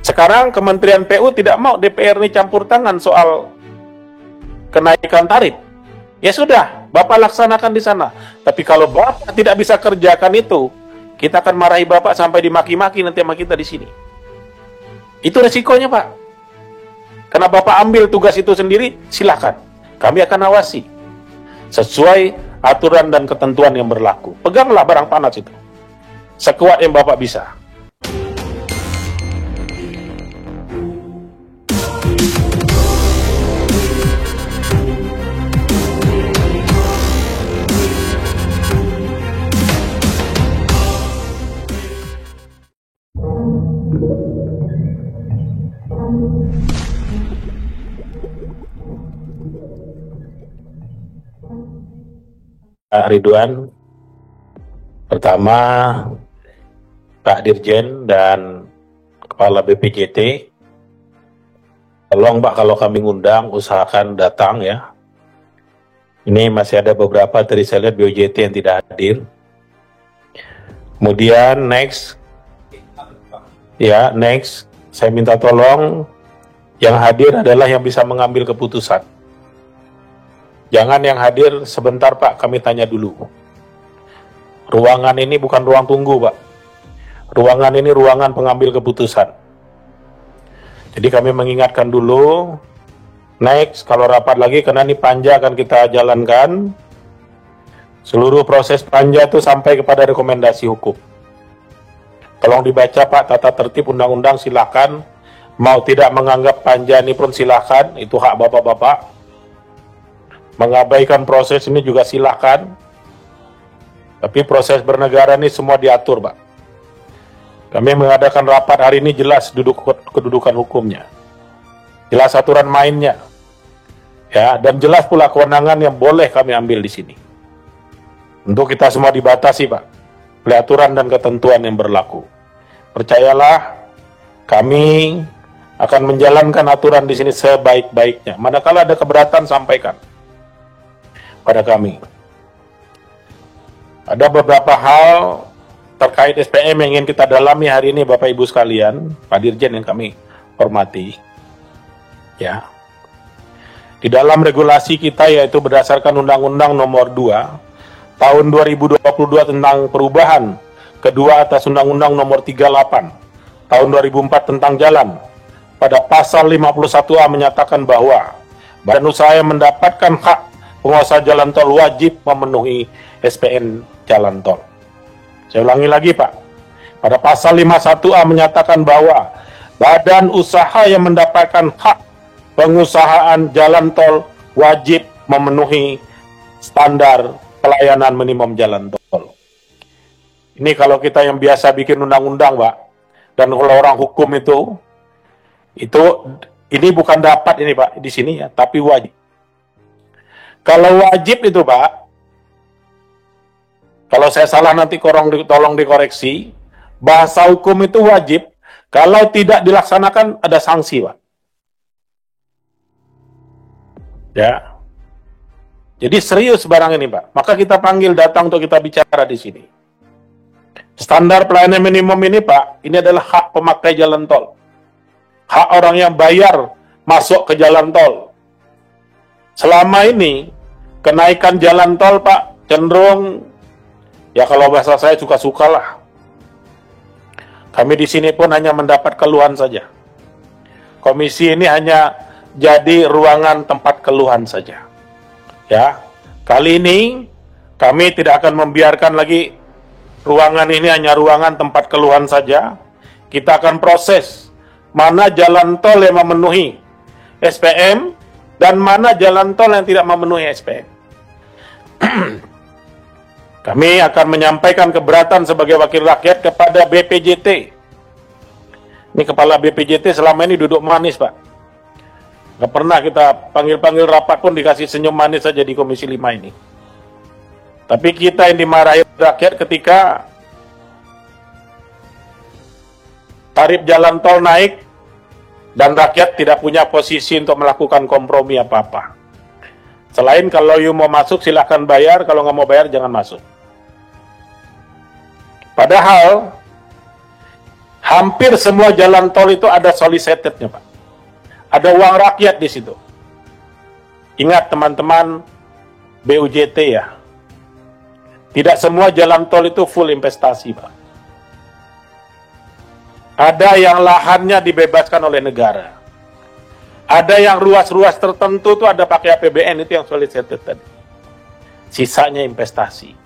Sekarang Kementerian PU tidak mau DPR ini campur tangan soal kenaikan tarif. Ya sudah, Bapak laksanakan di sana. Tapi kalau Bapak tidak bisa kerjakan itu, kita akan marahi Bapak sampai dimaki-maki nanti sama kita di sini. Itu resikonya, Pak. Karena Bapak ambil tugas itu sendiri, silakan. Kami akan awasi sesuai aturan dan ketentuan yang berlaku. Peganglah barang panas itu sekuat yang Bapak bisa. Ridwan, pertama Pak Dirjen dan Kepala BPJT, tolong Pak kalau kami ngundang usahakan datang ya. Ini masih ada beberapa tadi saya lihat BPJT yang tidak hadir. Kemudian next saya minta tolong yang hadir adalah yang bisa mengambil keputusan. Jangan yang hadir sebentar Pak, kami tanya dulu. Ruangan ini bukan ruang tunggu Pak. Ruangan ini ruangan pengambil keputusan. Jadi kami mengingatkan dulu, next kalau rapat lagi, karena ini panja akan kita jalankan. Seluruh proses panja itu sampai kepada rekomendasi hukum. Tolong dibaca Pak, tata tertib undang-undang silakan. Mau tidak menganggap panja ini pun silakan, itu hak Bapak-Bapak. Mengabaikan proses ini juga silakan. Tapi proses bernegara ini semua diatur, Pak. Kami mengadakan rapat hari ini jelas kedudukan hukumnya. Jelas aturan mainnya. Ya, dan jelas pula kewenangan yang boleh kami ambil di sini. Untuk kita semua dibatasi, Pak, oleh aturan dan ketentuan yang berlaku. Percayalah, kami akan menjalankan aturan di sini sebaik-baiknya. Manakala ada keberatan, sampaikan pada kami. Ada beberapa hal terkait SPM yang ingin kita dalami hari ini Bapak Ibu sekalian, Pak Dirjen yang kami hormati. Ya. Di dalam regulasi kita yaitu berdasarkan Undang-Undang Nomor 2 Tahun 2022 tentang perubahan kedua atas Undang-Undang Nomor 38 Tahun 2004 tentang jalan. Pada pasal 51A menyatakan bahwa badan usaha yang mendapatkan hak pengusaha jalan tol wajib memenuhi SPN jalan tol. Saya ulangi lagi Pak. Pada pasal 51A menyatakan bahwa badan usaha yang mendapatkan hak pengusahaan jalan tol wajib memenuhi standar pelayanan minimum jalan tol. Ini kalau kita yang biasa bikin undang-undang Pak, dan kalau orang hukum itu ini bukan dapat ini Pak di sini ya, tapi wajib. Kalau wajib itu Pak, kalau saya salah nanti tolong dikoreksi, bahasa hukum itu wajib, kalau tidak dilaksanakan ada sanksi Pak. Ya, jadi serius barang ini Pak, maka kita panggil datang untuk kita bicara di sini. Standar pelayanan minimum ini Pak, ini adalah hak pemakai jalan tol. Hak orang yang bayar masuk ke jalan tol. Selama ini, kenaikan jalan tol, Pak, cenderung, ya kalau bahasa saya suka-sukalah. Kami di sini pun hanya mendapat keluhan saja. Komisi ini hanya jadi ruangan tempat keluhan saja. Ya, kali ini kami tidak akan membiarkan lagi ruangan ini hanya ruangan tempat keluhan saja. Kita akan proses mana jalan tol yang memenuhi SPM dan mana jalan tol yang tidak memenuhi SPM. Kami akan menyampaikan keberatan sebagai wakil rakyat kepada BPJT. Ini kepala BPJT selama ini duduk manis Pak. Nggak pernah kita panggil-panggil rapat pun dikasih senyum manis saja di Komisi 5 ini. Tapi kita yang dimarahi rakyat ketika tarif jalan tol naik dan rakyat tidak punya posisi untuk melakukan kompromi apa-apa. Selain kalau you mau masuk silahkan bayar, kalau nggak mau bayar jangan masuk. Padahal Hampir semua jalan tol itu ada solicited-nya, Pak. Ada uang rakyat di situ. Ingat teman-teman BUJT ya. Tidak semua jalan tol itu full investasi, Pak. Ada yang lahannya dibebaskan oleh negara. Ada yang ruas-ruas tertentu tuh ada pakai APBN, itu yang solicited tadi. Sisanya investasi.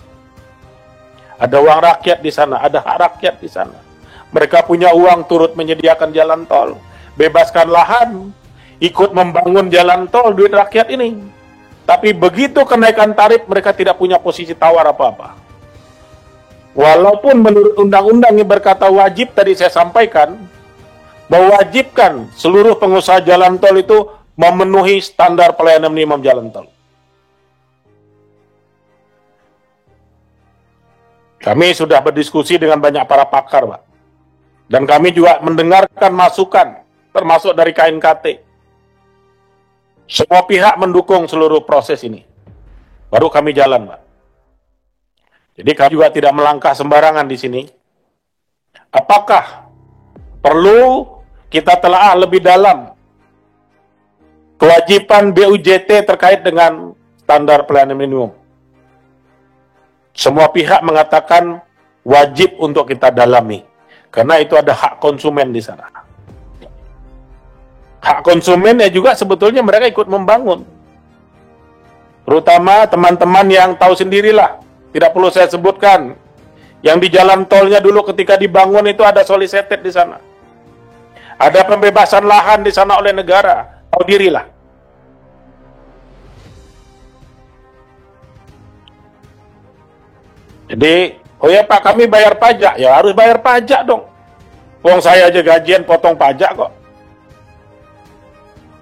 Ada uang rakyat di sana, ada hak rakyat di sana. Mereka punya uang turut menyediakan jalan tol, bebaskan lahan, ikut membangun jalan tol, duit rakyat ini. Tapi begitu kenaikan tarif, mereka tidak punya posisi tawar apa-apa. Walaupun menurut undang-undang yang berkata wajib, tadi saya sampaikan, mewajibkan seluruh pengusaha jalan tol itu memenuhi standar pelayanan minimum jalan tol. Kami sudah berdiskusi dengan banyak para pakar, Pak. Dan kami juga mendengarkan masukan, termasuk dari KNKT. Semua pihak mendukung seluruh proses ini. Baru kami jalan, Pak. Jadi kami juga tidak melangkah sembarangan di sini. Apakah perlu kita telaah lebih dalam kewajiban BUJT terkait dengan standar pelayanan minimum? Semua pihak mengatakan wajib untuk kita dalami. Karena itu ada hak konsumen di sana. Hak konsumen ya juga sebetulnya mereka ikut membangun. Terutama teman-teman yang tahu sendirilah. Tidak perlu saya sebutkan. Yang di jalan tolnya dulu ketika dibangun itu ada solicited di sana. Ada pembebasan lahan di sana oleh negara. Tahu dirilah. Jadi, oh ya Pak, kami bayar pajak. Ya harus bayar pajak dong. Wong saya aja gajian potong pajak kok.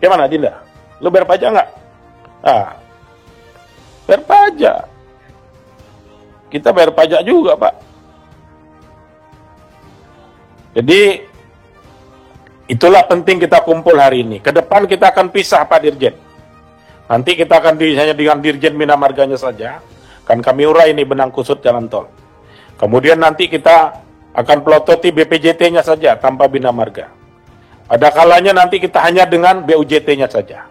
Gimana Dinda? Lu bayar pajak nggak? Ah, bayar pajak. Kita bayar pajak juga, Pak. Jadi, itulah penting kita kumpul hari ini. Ke depan kita akan pisah, Pak Dirjen. Nanti kita akan hanya dengan Dirjen Bina Marganya saja. Kan kami urai ini benang kusut jalan tol. Kemudian nanti kita akan pelototi BPJT-nya saja tanpa Bina Marga. Ada kalanya nanti kita hanya dengan BUJT-nya saja.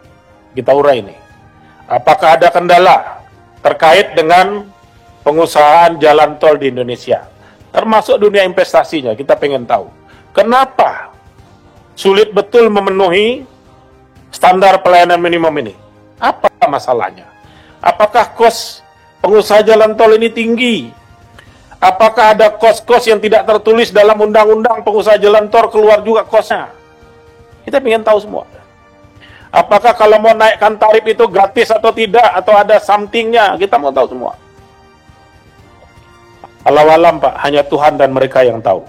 Kita urai ini. Apakah ada kendala terkait dengan pengusahaan jalan tol di Indonesia? Termasuk dunia investasinya, kita pengen tahu. Kenapa sulit betul memenuhi standar pelayanan minimum ini? Apa masalahnya? Apakah kos pengusaha jalan tol ini tinggi? Apakah ada kos-kos yang tidak tertulis dalam undang-undang pengusaha jalan tol keluar juga kosnya? Kita ingin tahu semua. Apakah kalau mau naikkan tarif itu gratis atau tidak? Atau ada something-nya? Kita mau tahu semua. Alam Pak, hanya Tuhan dan mereka yang tahu.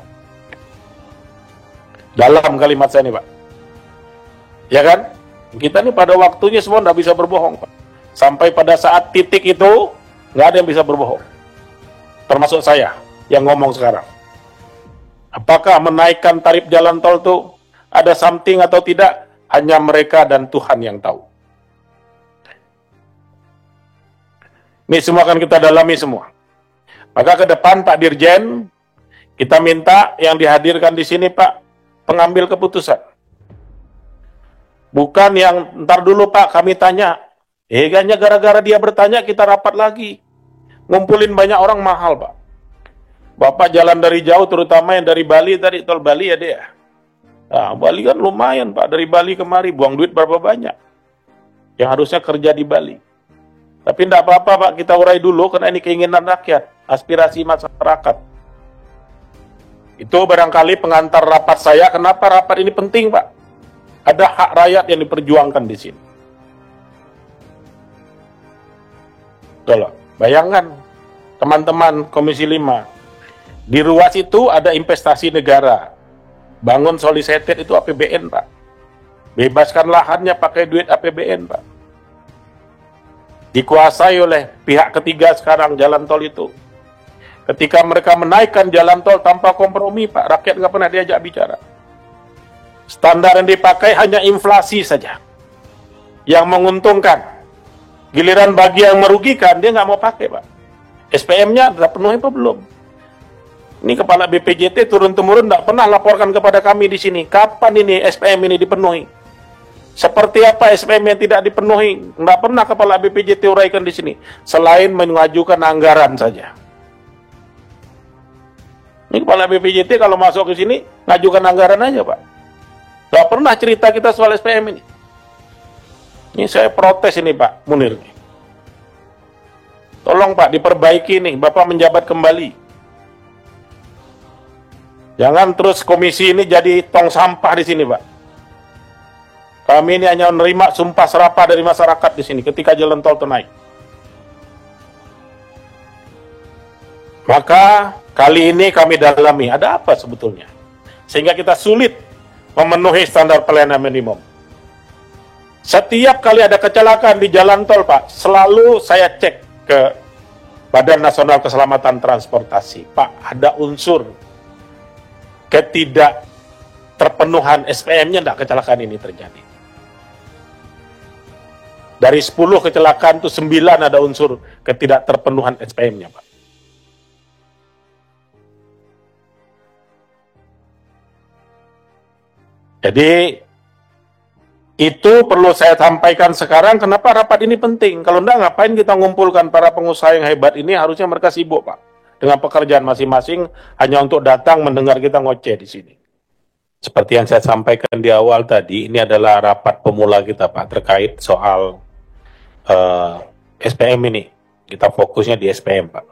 Dalam kalimat saya ini Pak. Ya kan? Kita ini pada waktunya semua tidak bisa berbohong Pak. Sampai pada saat titik itu, nggak ada yang bisa berbohong. Termasuk saya yang ngomong sekarang. Apakah menaikkan tarif jalan tol itu ada something atau tidak? Hanya mereka dan Tuhan yang tahu. Ini semua akan kita dalami semua. Maka ke depan Pak Dirjen, kita minta yang dihadirkan di sini Pak, pengambil keputusan. Bukan yang ntar dulu Pak kami tanya. Hanya gara-gara dia bertanya kita rapat lagi. Ngumpulin banyak orang mahal, Pak. Bapak jalan dari jauh, terutama yang dari Bali tadi, tol Bali ya dia. Nah, Bali kan lumayan, Pak. Dari Bali kemari, buang duit berapa banyak. Yang harusnya kerja di Bali. Tapi tidak apa-apa, Pak. Kita urai dulu, karena ini keinginan rakyat. Aspirasi masyarakat. Itu barangkali pengantar rapat saya. Kenapa rapat ini penting, Pak? Ada hak rakyat yang diperjuangkan di sini. Tolong. Bayangkan, teman-teman Komisi 5, di ruas itu ada investasi negara. Bangun solicited itu APBN, Pak. Bebaskan lahannya pakai duit APBN, Pak. Dikuasai oleh pihak ketiga sekarang jalan tol itu. Ketika mereka menaikkan jalan tol tanpa kompromi, Pak, rakyat nggak pernah diajak bicara. Standar yang dipakai hanya inflasi saja. Yang menguntungkan. Giliran bagi yang merugikan, dia nggak mau pakai, Pak. SPM-nya sudah penuh apa belum? Ini kepala BPJT turun-temurun tidak pernah laporkan kepada kami di sini. Kapan ini SPM ini dipenuhi? Seperti apa SPM yang tidak dipenuhi? Tidak pernah kepala BPJT uraikan di sini. Selain mengajukan anggaran saja. Ini kepala BPJT kalau masuk ke sini, ngajukan anggaran aja, Pak. Tidak pernah cerita kita soal SPM ini. Ini saya protes ini, Pak Munir. Tolong, Pak, diperbaiki nih. Bapak menjabat kembali. Jangan terus komisi ini jadi tong sampah di sini, Pak. Kami ini hanya menerima sumpah serapah dari masyarakat di sini ketika jalan tol itu naik. Maka kali ini kami dalami ada apa sebetulnya, sehingga kita sulit memenuhi standar pelayanan minimum. Setiap kali ada kecelakaan di jalan tol, Pak, selalu saya cek ke Badan Nasional Keselamatan Transportasi. Pak, ada unsur ketidak terpenuhan SPM-nya, tidak kecelakaan ini terjadi. Dari 10 kecelakaan itu 9 ada unsur ketidak terpenuhan SPM-nya, Pak. Jadi itu perlu saya sampaikan sekarang. Kenapa rapat ini penting? Kalau enggak, ngapain kita ngumpulkan para pengusaha yang hebat ini? Harusnya mereka sibuk, Pak, dengan pekerjaan masing-masing, hanya untuk datang mendengar kita ngoceh di sini. Seperti yang saya sampaikan di awal tadi, ini adalah rapat pemula kita, Pak, terkait soal SPM ini. Kita fokusnya di SPM, Pak.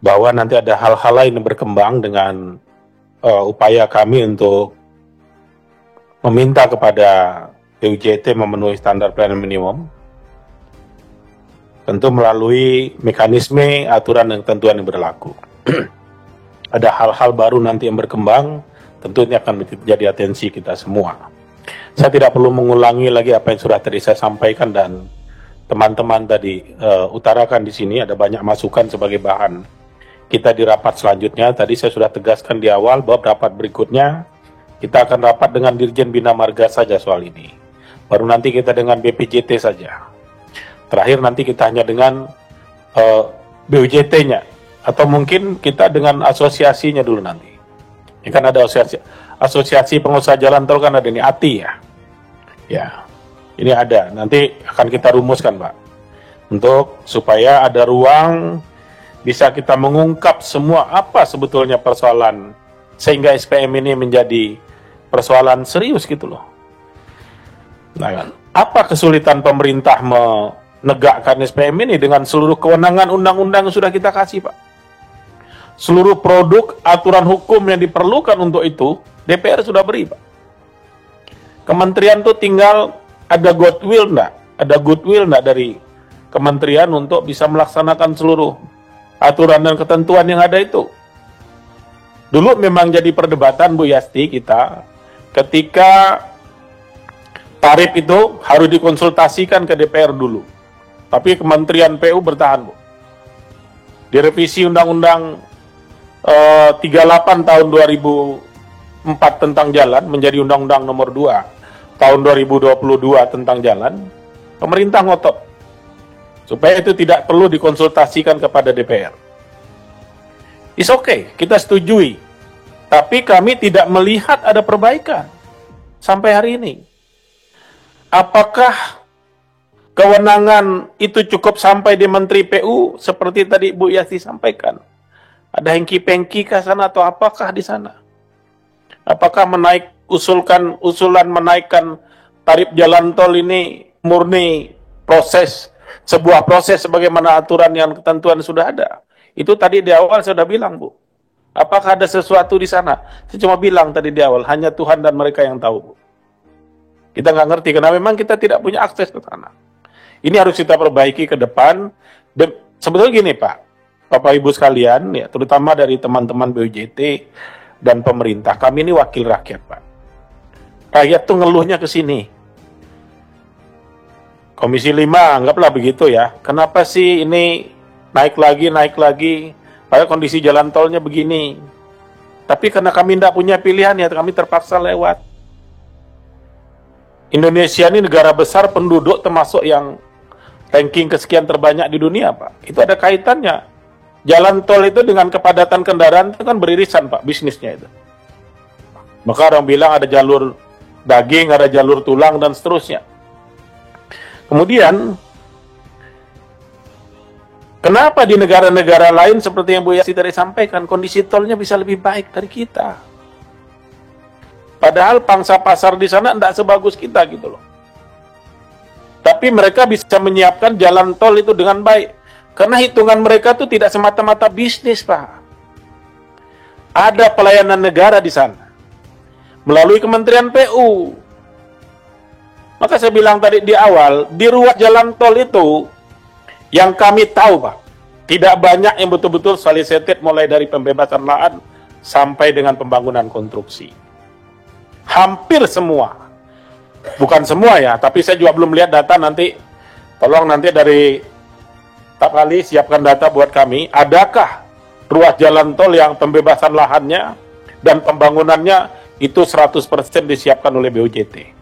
Bahwa nanti ada hal-hal lain yang berkembang dengan upaya kami untuk meminta kepada BUJT memenuhi standar pelayanan minimum, tentu melalui mekanisme, aturan, dan ketentuan yang berlaku. Ada hal-hal baru nanti yang berkembang, tentu ini akan menjadi atensi kita semua. Saya tidak perlu mengulangi lagi apa yang sudah tadi saya sampaikan dan teman-teman tadi utarakan di sini. Ada banyak masukan sebagai bahan kita di rapat selanjutnya. Tadi saya sudah tegaskan di awal bahwa rapat berikutnya kita akan rapat dengan Dirjen Bina Marga saja soal ini. Baru nanti kita dengan BPJT saja. Terakhir nanti kita hanya dengan BUJT-nya, atau mungkin kita dengan asosiasinya dulu nanti. Ini kan ada asosiasi pengusaha jalan tol, kan ada ini ATI ya. Ya, ini ada. Nanti akan kita rumuskan, Pak, untuk supaya ada ruang bisa kita mengungkap semua apa sebetulnya persoalan, sehingga SPM ini menjadi persoalan serius gitu loh. Nah, kan, apa kesulitan pemerintah menegakkan SPM ini dengan seluruh kewenangan undang-undang yang sudah kita kasih, Pak? Seluruh produk aturan hukum yang diperlukan untuk itu DPR sudah beri, Pak. Kementerian tuh tinggal ada goodwill enggak dari kementerian untuk bisa melaksanakan seluruh aturan dan ketentuan yang ada itu. Dulu memang jadi perdebatan, Bu Yasti, kita ketika tarif itu harus dikonsultasikan ke DPR dulu. Tapi Kementerian PU bertahan, Bu. Direvisi Undang-Undang 38 tahun 2004 tentang jalan menjadi Undang-Undang nomor 2 tahun 2022 tentang jalan. Pemerintah ngotot supaya itu tidak perlu dikonsultasikan kepada DPR. It's okay, kita setujui. Tapi kami tidak melihat ada perbaikan sampai hari ini. Apakah kewenangan itu cukup sampai di Menteri PU seperti tadi Bu Yasti sampaikan? Ada hengki-pengki ke sana atau apakah di sana? Apakah usulan menaikkan tarif jalan tol ini murni sebuah proses sebagaimana aturan yang ketentuan sudah ada? Itu tadi di awal saya sudah bilang, Bu. Apakah ada sesuatu di sana? Saya cuma bilang tadi di awal, hanya Tuhan dan mereka yang tahu, Bu. Kita nggak ngerti, karena memang kita tidak punya akses ke sana. Ini harus kita perbaiki ke depan. Dan sebetulnya gini, Pak, Bapak Ibu sekalian, ya, terutama dari teman-teman BUJT dan pemerintah, kami ini wakil rakyat, Pak. Rakyat tuh ngeluhnya ke sini. Komisi 5, anggaplah begitu ya. Kenapa sih ini naik lagi, padahal kondisi jalan tolnya begini. Tapi karena kami tidak punya pilihan, ya kami terpaksa lewat. Indonesia ini negara besar, penduduk termasuk yang ranking kesekian terbanyak di dunia, Pak. Itu ada kaitannya Jalan tol itu dengan kepadatan kendaraan itu kan beririsan, Pak, bisnisnya itu. Maka orang bilang ada jalur daging, ada jalur tulang, dan seterusnya. Kemudian, kenapa di negara-negara lain seperti yang Bu Yasti tadi sampaikan, kondisi tolnya bisa lebih baik dari kita? Padahal pangsa pasar di sana tidak sebagus kita gitu loh. Tapi mereka bisa menyiapkan jalan tol itu dengan baik. Karena hitungan mereka itu tidak semata-mata bisnis, Pak. Ada pelayanan negara di sana. Melalui Kementerian PU. Maka saya bilang tadi di awal, di ruas jalan tol itu, yang kami tahu, Pak, tidak banyak yang betul-betul solicited mulai dari pembebasan lahan sampai dengan pembangunan konstruksi. Hampir semua. Bukan semua ya, tapi saya juga belum lihat data nanti. Tolong nanti dari Staf Ahli siapkan data buat kami, adakah ruas jalan tol yang pembebasan lahannya dan pembangunannya itu 100% disiapkan oleh BUJT.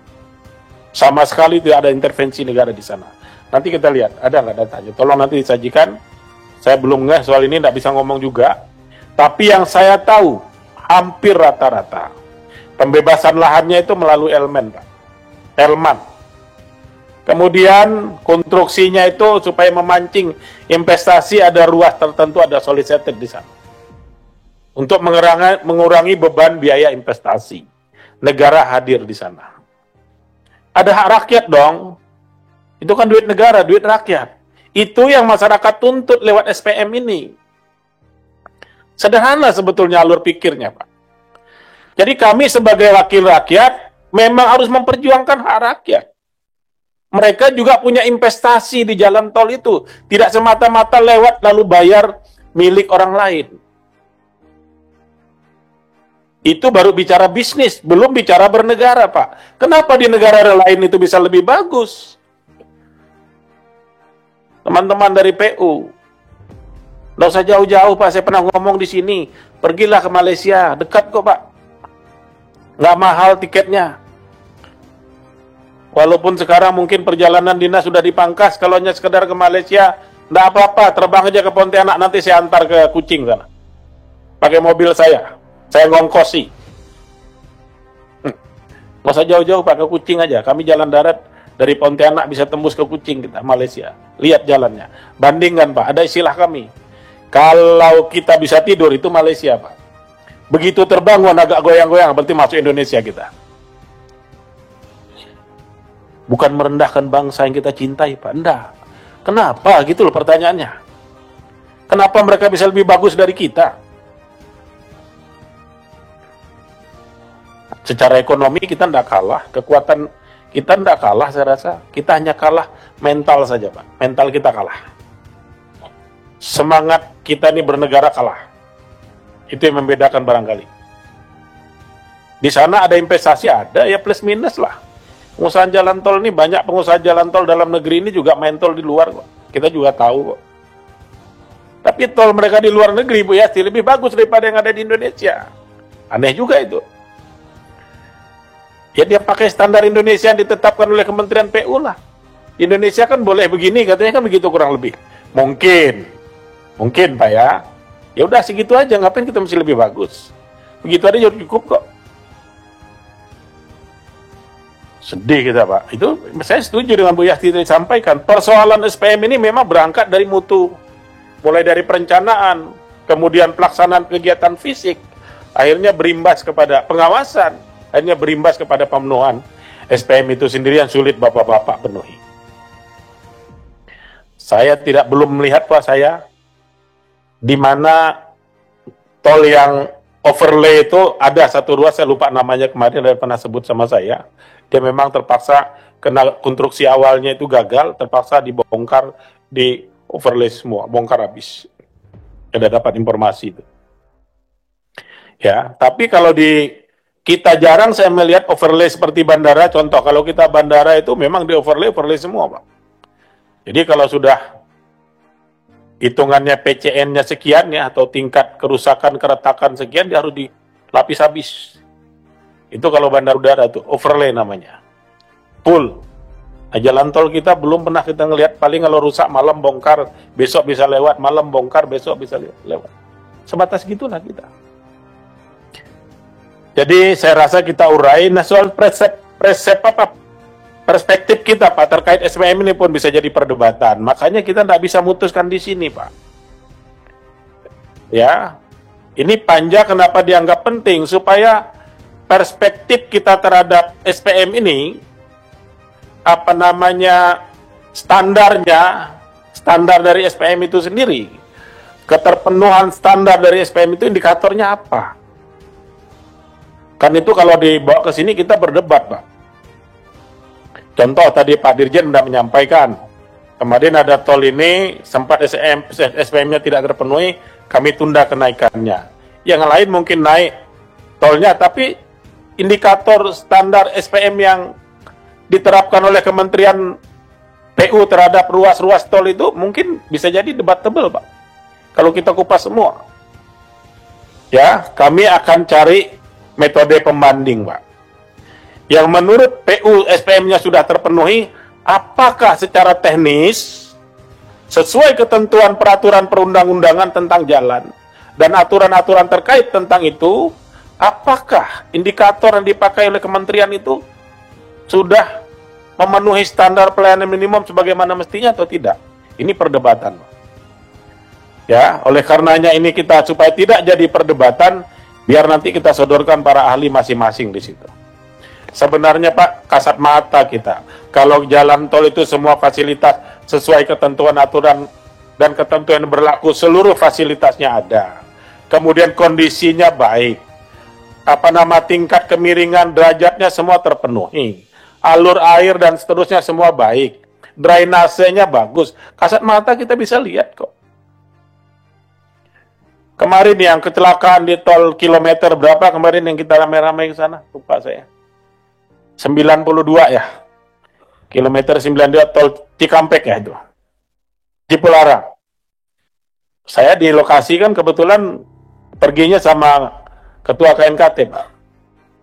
Sama sekali tidak ada intervensi negara di sana. Nanti kita lihat, ada nggak datanya? Tolong nanti disajikan. Saya belum nggak soal ini, nggak bisa ngomong juga. Tapi yang saya tahu, hampir rata-rata pembebasan lahannya itu melalui Elmen, Pak. Elman. Kemudian konstruksinya itu supaya memancing investasi, ada ruas tertentu, ada solicited di sana. Untuk mengurangi beban biaya investasi. Negara hadir di sana. Ada hak rakyat dong. Itu kan duit negara, duit rakyat. Itu yang masyarakat tuntut lewat SPM ini. Sederhana sebetulnya alur pikirnya, Pak. Jadi kami sebagai wakil rakyat memang harus memperjuangkan hak rakyat. Mereka juga punya investasi di jalan tol itu. Tidak semata-mata lewat lalu bayar milik orang lain. Itu baru bicara bisnis, belum bicara bernegara, Pak. Kenapa di negara lain itu bisa lebih bagus? Teman-teman dari PU, nggak usah jauh-jauh, Pak. Saya pernah ngomong di sini. Pergilah ke Malaysia, dekat kok, Pak. Nggak mahal tiketnya. Walaupun sekarang mungkin perjalanan dinas sudah dipangkas, kalau hanya sekedar ke Malaysia, nggak apa-apa, terbang aja ke Pontianak, nanti saya antar ke Kuching sana. Pakai mobil saya ngongkosi. Nggak usah jauh-jauh, Pak, ke Kuching aja. Kami jalan darat dari Pontianak bisa tembus ke Kuching kita, Malaysia. Lihat jalannya. Bandingkan, Pak, ada istilah kami. Kalau kita bisa tidur, itu Malaysia, Pak. Begitu terbangun agak goyang-goyang, berarti masuk Indonesia kita. Bukan merendahkan bangsa yang kita cintai, Pak. Enggak. Kenapa? Gitu loh pertanyaannya. Kenapa mereka bisa lebih bagus dari kita? Secara ekonomi kita enggak kalah. Kekuatan kita enggak kalah, saya rasa. Kita hanya kalah mental saja, Pak. Mental kita kalah. Semangat kita ini bernegara kalah. Itu yang membedakan barangkali. Di sana ada investasi, ada ya plus minus lah. Pengusaha jalan tol ini, banyak pengusaha jalan tol dalam negeri ini juga main tol di luar kok. Kita juga tahu kok. Tapi tol mereka di luar negeri, Bu Yasti, lebih bagus daripada yang ada di Indonesia. Aneh juga itu. Ya dia pakai standar Indonesia yang ditetapkan oleh Kementerian PU lah. Di Indonesia kan boleh begini, katanya kan begitu kurang lebih. Mungkin Pak ya. Ya udah segitu aja, ngapain kita mesti lebih bagus? Begitu aja cukup kok. Sedih kita, Pak. Itu saya setuju dengan Bu Yasti yang disampaikan. Persoalan SPM ini memang berangkat dari mutu. Mulai dari perencanaan, kemudian pelaksanaan kegiatan fisik, akhirnya berimbas kepada pengawasan, akhirnya berimbas kepada pemenuhan SPM itu sendiri yang sulit bapak-bapak penuhi. Saya belum melihat, Pak, saya di mana tol yang overlay itu ada satu ruas, saya lupa namanya, kemarin ada pernah sebut sama saya. Dia memang terpaksa kena konstruksi awalnya itu gagal, terpaksa dibongkar, di overlay semua, bongkar habis. Ada dapat informasi itu. Ya, tapi kalau kita jarang saya melihat overlay seperti bandara. Contoh, kalau kita bandara itu memang di overlay semua, Pak. Jadi kalau sudah hitungannya PCN-nya sekian ya, atau tingkat kerusakan, keretakan sekian, dia harus dilapis habis. Itu kalau bandar udara tuh overlay namanya. Full. Nah, jalan tol kita belum pernah kita ngelihat, paling kalau rusak malam bongkar, besok bisa lewat, malam bongkar, besok bisa lewat. Sebatas gitulah kita. Jadi saya rasa kita urai, nah soal perspektif kita Pak terkait SPM ini pun bisa jadi perdebatan. Makanya kita tidak bisa memutuskan di sini Pak. Ya, ini panja kenapa dianggap penting supaya perspektif kita terhadap SPM ini, standar dari SPM itu sendiri, keterpenuhan standar dari SPM itu indikatornya apa? Kan itu kalau dibawa ke sini kita berdebat Pak. Contoh tadi Pak Dirjen sudah menyampaikan, kemarin ada tol ini sempat SPM-nya tidak terpenuhi, kami tunda kenaikannya. Yang lain mungkin naik tolnya, tapi indikator standar SPM yang diterapkan oleh Kementerian PU terhadap ruas-ruas tol itu mungkin bisa jadi debatable Pak. Kalau kita kupas semua. Ya, kami akan cari metode pembanding Pak. Yang menurut PU SPM-nya sudah terpenuhi, apakah secara teknis sesuai ketentuan peraturan perundang-undangan tentang jalan dan aturan-aturan terkait tentang itu, apakah indikator yang dipakai oleh kementerian itu sudah memenuhi standar pelayanan minimum sebagaimana mestinya atau tidak? Ini perdebatan. Ya, oleh karenanya ini kita supaya tidak jadi perdebatan, biar nanti kita sodorkan para ahli masing-masing di situ. Sebenarnya Pak, kasat mata kita, kalau jalan tol itu semua fasilitas sesuai ketentuan aturan dan ketentuan yang berlaku, seluruh fasilitasnya ada. Kemudian kondisinya baik. Tingkat kemiringan derajatnya semua terpenuhi. Alur air dan seterusnya semua baik. Drainasenya bagus. Kasat mata kita bisa lihat kok. Kemarin yang kecelakaan di tol kilometer berapa kemarin yang kita rame-rame ke sana? Lupa saya. 92 ya. Kilometer 92 tol Cikampek ya itu. Cipularang. Saya di lokasi kan kebetulan perginya sama Ketua KNKT Pak.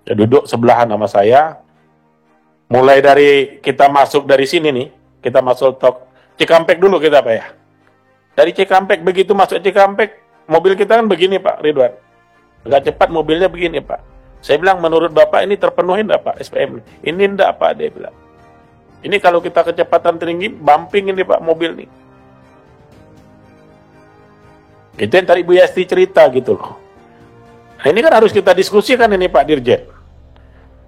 Ya, duduk sebelahan sama saya. Mulai dari kita masuk dari sini nih, kita masuk tol Cikampek dulu kita Pak ya. Dari Cikampek, begitu masuk Cikampek, mobil kita kan begini Pak Ridwan. Agak cepat mobilnya begini Pak. Saya bilang, menurut Bapak ini terpenuhi enggak Pak SPM? Ini enggak Pak, dia bilang. Ini kalau kita kecepatan tinggi, bumping ini Pak mobil nih. Itu yang tadi Bu Yasti cerita gitu loh. Nah, ini kan harus kita diskusikan ini Pak Dirjen.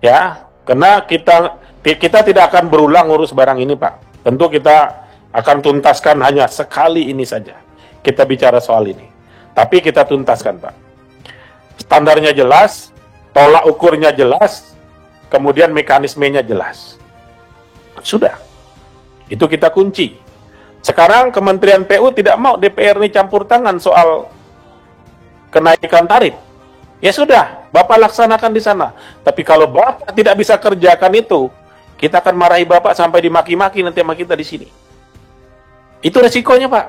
Ya, karena kita tidak akan berulang urus barang ini Pak. Tentu kita akan tuntaskan hanya sekali ini saja. Kita bicara soal ini. Tapi kita tuntaskan Pak. Standarnya jelas, tolak ukurnya jelas, kemudian mekanismenya jelas. Sudah. Itu kita kunci. Sekarang Kementerian PU tidak mau DPR ini campur tangan soal kenaikan tarif. Ya sudah, Bapak laksanakan di sana. Tapi kalau Bapak tidak bisa kerjakan itu, kita akan marahi Bapak sampai dimaki-maki nanti sama kita di sini. Itu resikonya Pak.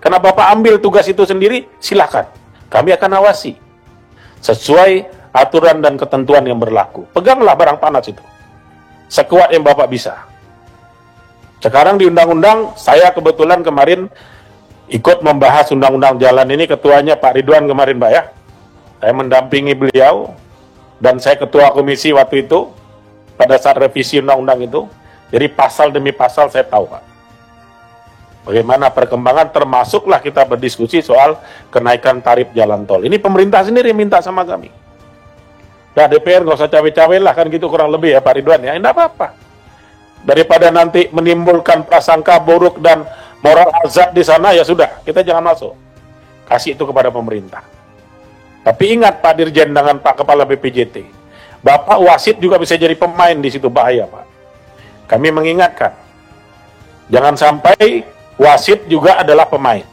Karena Bapak ambil tugas itu sendiri, silakan. Kami akan awasi. Sesuai aturan dan ketentuan yang berlaku. Peganglah barang panas itu. Sekuat yang Bapak bisa. Sekarang di undang-undang, saya kebetulan kemarin ikut membahas undang-undang jalan ini, ketuanya Pak Ridwan kemarin Pak ya. Saya mendampingi beliau, dan saya ketua komisi waktu itu, pada saat revisi undang-undang itu. Jadi pasal demi pasal saya tahu Pak. Bagaimana perkembangan, termasuklah kita berdiskusi soal kenaikan tarif jalan tol. Ini pemerintah sendiri minta sama kami. Nah, DPR nggak usah cawe-cawe lah, kan gitu kurang lebih ya Pak Ridwan ya. Enggak apa-apa. Daripada nanti menimbulkan prasangka buruk dan moral hazard di sana, ya sudah, kita jangan masuk. Kasih itu kepada pemerintah. Tapi ingat Pak Dirjen dengan Pak Kepala BPJT, Bapak wasit juga bisa jadi pemain di situ, bahaya Pak. Kami mengingatkan, jangan sampai wasit juga adalah pemain.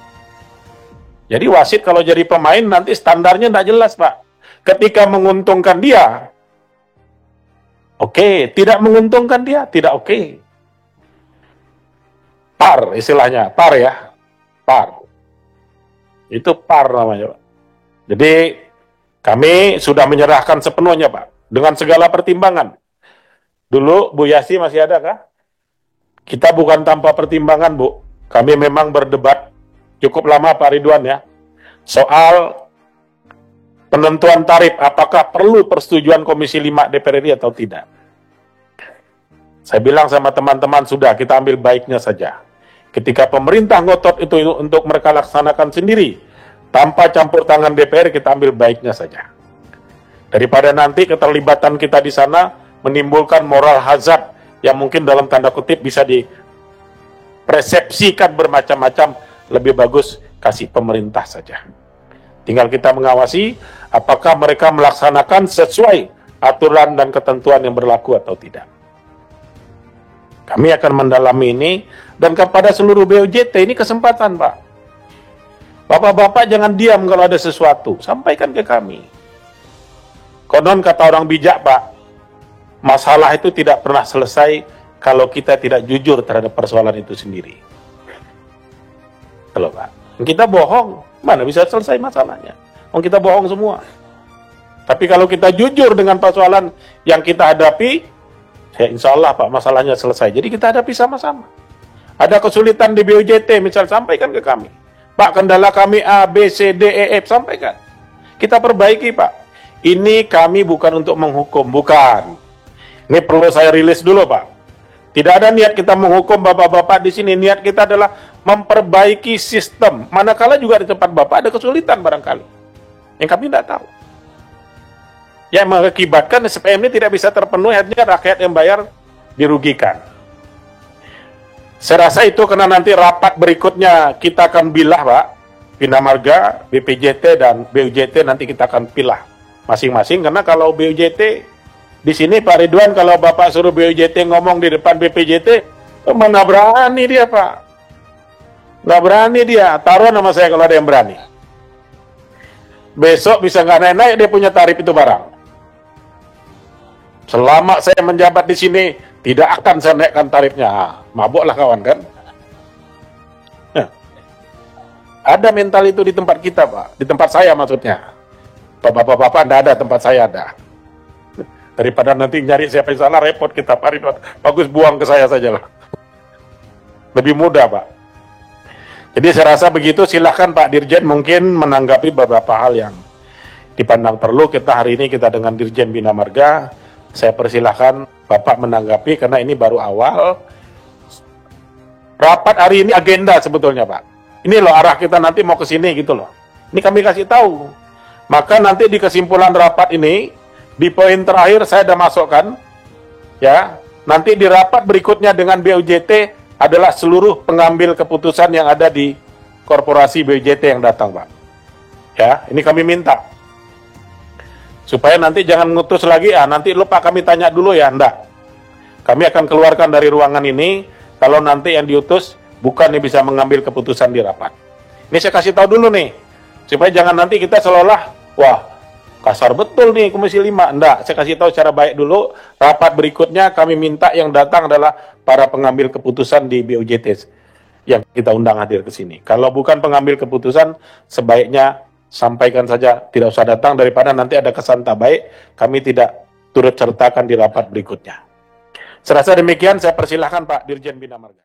Jadi wasit kalau jadi pemain nanti standarnya tidak jelas Pak. Ketika menguntungkan dia, oke. Tidak menguntungkan dia, tidak oke. Par istilahnya, par ya. Par. Itu par namanya Pak. Jadi kami sudah menyerahkan sepenuhnya Pak. Dengan segala pertimbangan. Dulu Bu Yasti masih ada kah? Kita bukan tanpa pertimbangan, Bu. Kami memang berdebat cukup lama, Pak Ridwan, ya, soal penentuan tarif, apakah perlu persetujuan Komisi 5 DPR RI atau tidak. Saya bilang sama teman-teman, sudah, kita ambil baiknya saja. Ketika pemerintah ngotot itu untuk mereka laksanakan sendiri, tanpa campur tangan DPR, kita ambil baiknya saja. Daripada nanti keterlibatan kita di sana menimbulkan moral hazard yang mungkin dalam tanda kutip bisa dipersepsikan bermacam-macam, lebih bagus kasih pemerintah saja. Tinggal kita mengawasi apakah mereka melaksanakan sesuai aturan dan ketentuan yang berlaku atau tidak. Kami akan mendalami ini, dan kepada seluruh BUJT ini kesempatan, Pak. Bapak-bapak jangan diam kalau ada sesuatu, sampaikan ke kami. Konon kata orang bijak, Pak, masalah itu tidak pernah selesai kalau kita tidak jujur terhadap persoalan itu sendiri. Kalau Pak, kita bohong, mana bisa selesai masalahnya? Kita bohong semua. Tapi kalau kita jujur dengan persoalan yang kita hadapi, ya insya Allah Pak, masalahnya selesai. Jadi kita hadapi sama-sama. Ada kesulitan di BUJT, misal sampaikan ke kami. Pak, kendala kami A, B, C, D, E, F, sampaikan. Kita perbaiki, Pak. Ini kami bukan untuk menghukum, bukan. Ini perlu saya rilis dulu, Pak. Tidak ada niat kita menghukum bapak-bapak di sini. Niat kita adalah memperbaiki sistem. Manakala juga di tempat bapak ada kesulitan barangkali, yang kami tidak tahu. Yang mengakibatkan SPM ini tidak bisa terpenuhi, akhirnya rakyat yang bayar dirugikan. Saya rasa itu karena nanti rapat berikutnya kita akan pilah, Pak. Bina Marga, BPJT, dan BUJT nanti kita akan pilah masing-masing, karena kalau BUJT di sini Pak Ridwan, kalau Bapak suruh BUJT ngomong di depan BPJT, mana berani dia, Pak? Nggak berani dia. Taruh nama saya kalau ada yang berani. Besok bisa nggak naik-naik dia punya tarif itu barang. Selama saya menjabat di sini, tidak akan saya naikkan tarifnya. Mabuklah kawan, kan? Nah, ada mental itu di tempat kita, Pak. Di tempat saya maksudnya. Bapak-bapak tidak ada, tempat saya ada. Daripada nanti nyari siapa yang salah, repot kita, Pak Ridwan. Bagus buang ke saya saja lah. Lebih mudah, Pak. Jadi saya rasa begitu, silahkan Pak Dirjen mungkin menanggapi beberapa hal yang dipandang perlu. Kita hari ini kita dengan Dirjen Bina Marga, saya persilahkan Bapak menanggapi karena ini baru awal. Rapat hari ini agenda sebetulnya, Pak. Ini loh arah kita nanti mau ke sini gitu loh. Ini kami kasih tahu. Maka nanti di kesimpulan rapat ini, di poin terakhir saya sudah masukkan, ya, nanti di rapat berikutnya dengan BUJT adalah seluruh pengambil keputusan yang ada di korporasi BUJT yang datang, Pak. Ya, ini kami minta. Supaya nanti jangan ngutus lagi, nanti lupa kami tanya dulu ya, enggak. Kami akan keluarkan dari ruangan ini, kalau nanti yang diutus bukan yang bisa mengambil keputusan di rapat. Ini saya kasih tahu dulu nih, supaya jangan nanti kita seolah-olah, wah, kasar betul nih Komisi 5. Enggak, saya kasih tahu secara baik dulu. Rapat berikutnya kami minta yang datang adalah para pengambil keputusan di BUJT yang kita undang hadir ke sini. Kalau bukan pengambil keputusan, sebaiknya sampaikan saja, tidak usah datang, daripada nanti ada kesan tak baik, kami tidak turut sertakan di rapat berikutnya. Serasa demikian, saya persilahkan Pak Dirjen Bina Marga.